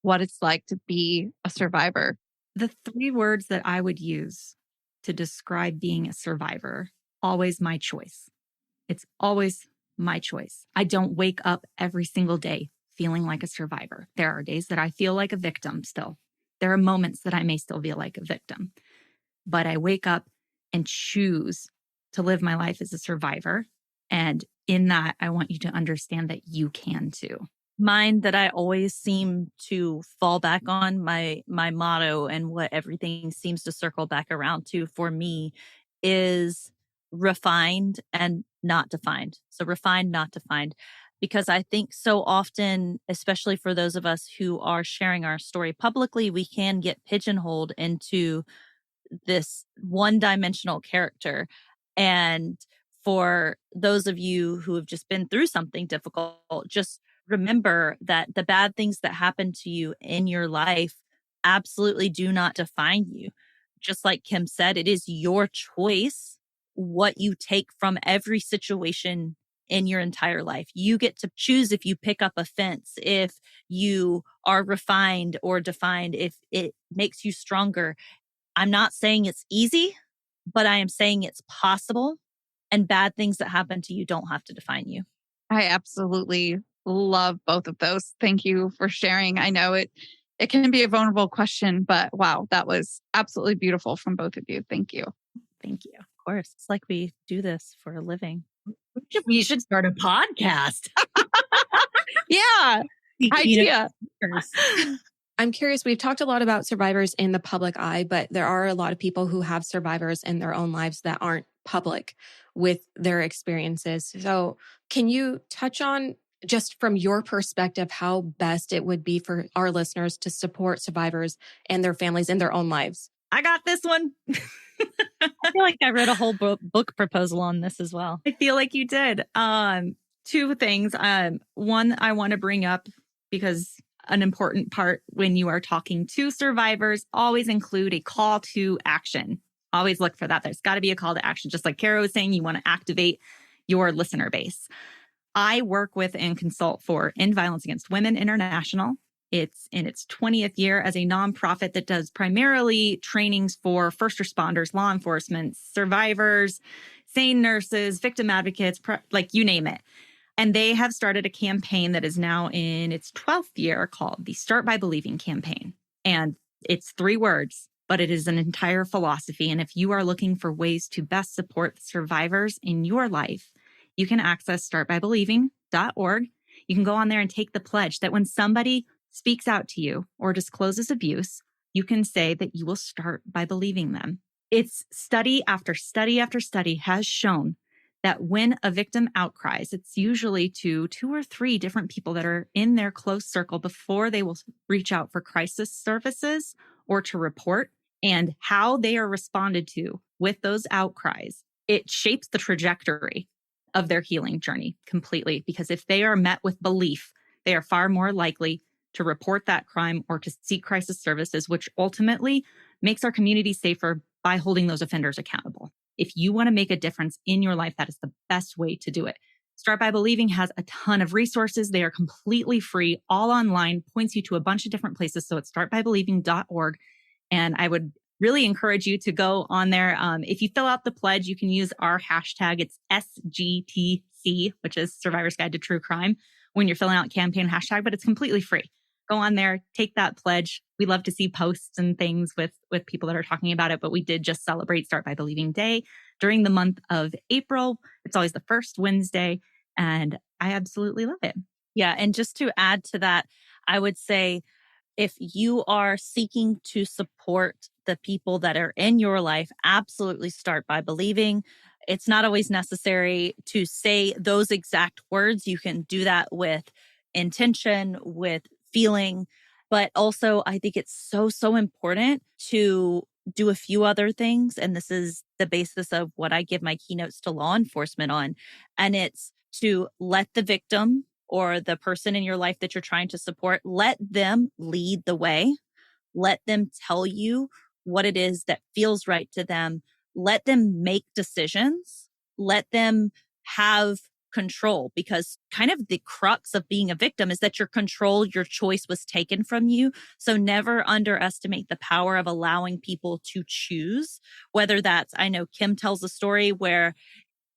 what it's like to be a survivor. The 3 words that I would use to describe being a survivor, always my choice. It's always my choice. I don't wake up every single day feeling like a survivor. There are days that I feel like a victim still. There are moments that I may still feel like a victim. But I wake up and choose to live my life as a survivor. And in that, I want you to understand that you can too. Mine that I always seem to fall back on, my motto and what everything seems to circle back around to for me is refined and not defined. So refined, not defined. Because I think so often, especially for those of us who are sharing our story publicly, we can get pigeonholed into this one-dimensional character. And for those of you who have just been through something difficult, just remember that the bad things that happen to you in your life absolutely do not define you. Just like Kim said, it is your choice what you take from every situation in your entire life. You get to choose if you pick up offense, if you are refined or defined, if it makes you stronger. I'm not saying it's easy, but I am saying it's possible, and bad things that happen to you don't have to define you. I absolutely love both of those. Thank you for sharing. I know it can be a vulnerable question, but wow, that was absolutely beautiful from both of you. Thank you. Thank you. Of course. It's like we do this for a living. We should start a podcast. Yeah. Idea. I'm curious, we've talked a lot about survivors in the public eye, but there are a lot of people who have survivors in their own lives that aren't public with their experiences. So can you touch on, just from your perspective, how best it would be for our listeners to support survivors and their families in their own lives? I got this one. I feel like I wrote a whole book proposal on this as well. I feel like you did. Two things. One, I want to bring up, because an important part when you are talking to survivors, always include a call to action. Always look for that. There's got to be a call to action. Just like Kara was saying, you want to activate your listener base. I work with and consult for End Violence Against Women International. It's in its 20th year as a nonprofit that does primarily trainings for first responders, law enforcement, survivors, SANE nurses, victim advocates, like you name it. And they have started a campaign that is now in its 12th year called the Start by Believing campaign. And it's 3 words, but it is an entire philosophy. And if you are looking for ways to best support the survivors in your life, you can access startbybelieving.org. You can go on there and take the pledge that when somebody speaks out to you or discloses abuse, you can say that you will start by believing them. It's study after study after study has shown that when a victim outcries, it's usually to 2 or 3 different people that are in their close circle before they will reach out for crisis services or to report, and how they are responded to with those outcries. It shapes the trajectory of their healing journey completely, because if they are met with belief, they are far more likely to report that crime or to seek crisis services, which ultimately makes our community safer by holding those offenders accountable. If you want to make a difference in your life, that is the best way to do it. Start by Believing has a ton of resources. They are completely free, all online, points you to a bunch of different places. So it's startbybelieving.org. And I would really encourage you to go on there. If you fill out the pledge, you can use our hashtag. It's SGTC, which is Survivor's Guide to True Crime, when you're filling out campaign hashtag, but it's completely free. Go on there, take that pledge. We love to see posts and things with people that are talking about it, but we did just celebrate Start by Believing Day during the month of April. It's always the first Wednesday, and I absolutely love it. Yeah. And just to add to that, I would say if you are seeking to support the people that are in your life, absolutely start by believing. It's not always necessary to say those exact words. You can do that with intention, with feeling. But also, I think it's so important to do a few other things. And this is the basis of what I give my keynotes to law enforcement on. And it's to let the victim or the person in your life that you're trying to support, let them lead the way. Let them tell you what it is that feels right to them. Let them make decisions. Let them have control, because kind of the crux of being a victim is that your control, your choice was taken from you. So never underestimate the power of allowing people to choose, whether that's, I know Kim tells a story where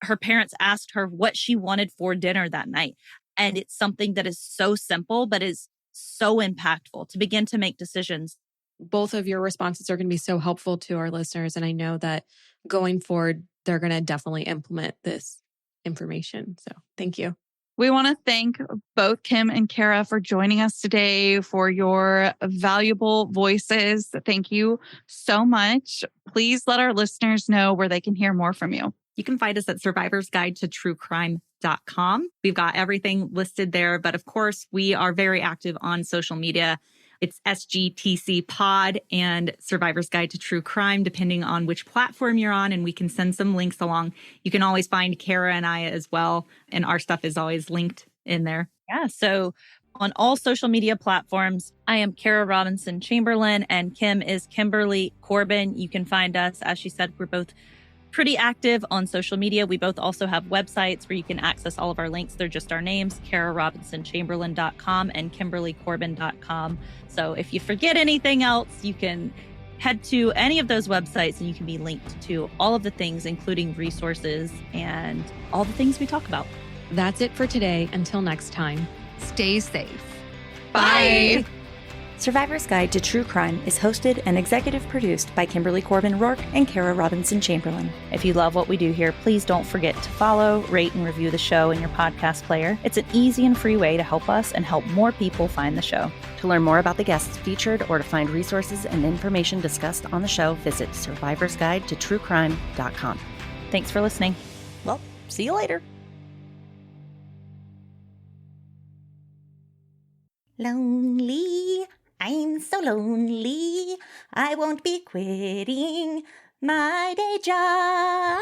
her parents asked her what she wanted for dinner that night. And it's something that is so simple, but is so impactful to begin to make decisions. Both of your responses are going to be so helpful to our listeners. And I know that going forward, they're going to definitely implement this information. So thank you. We want to thank both Kim and Kara for joining us today, for your valuable voices. Thank you so much. Please let our listeners know where they can hear more from you. You can find us at survivorsguidetotruecrime.com. We've got everything listed there. But of course, we are very active on social media. It's SGTC Pod and Survivor's Guide to True Crime, depending on which platform you're on. And we can send some links along. You can always find Kara and I as well. And our stuff is always linked in there. Yeah. So on all social media platforms, I am Kara Robinson Chamberlain and Kim is Kimberly Corban. You can find us, as she said, we're both pretty active on social media. We both also have websites where you can access all of our links. They're just our names, KaraRobinsonChamberlain.com and KimberlyCorban.com. So if you forget anything else, you can head to any of those websites and you can be linked to all of the things, including resources and all the things we talk about. That's it for today. Until next time. Stay safe. Bye. Survivor's Guide to True Crime is hosted and executive produced by Kimberly Corban Rourke and Kara Robinson Chamberlain. If you love what we do here, please don't forget to follow, rate, and review the show in your podcast player. It's an easy and free way to help us and help more people find the show. To learn more about the guests featured or to find resources and information discussed on the show, visit survivorsguidetotruecrime.com. Thanks for listening. Well, see you later. Lonely, I'm so lonely. I won't be quitting my day job.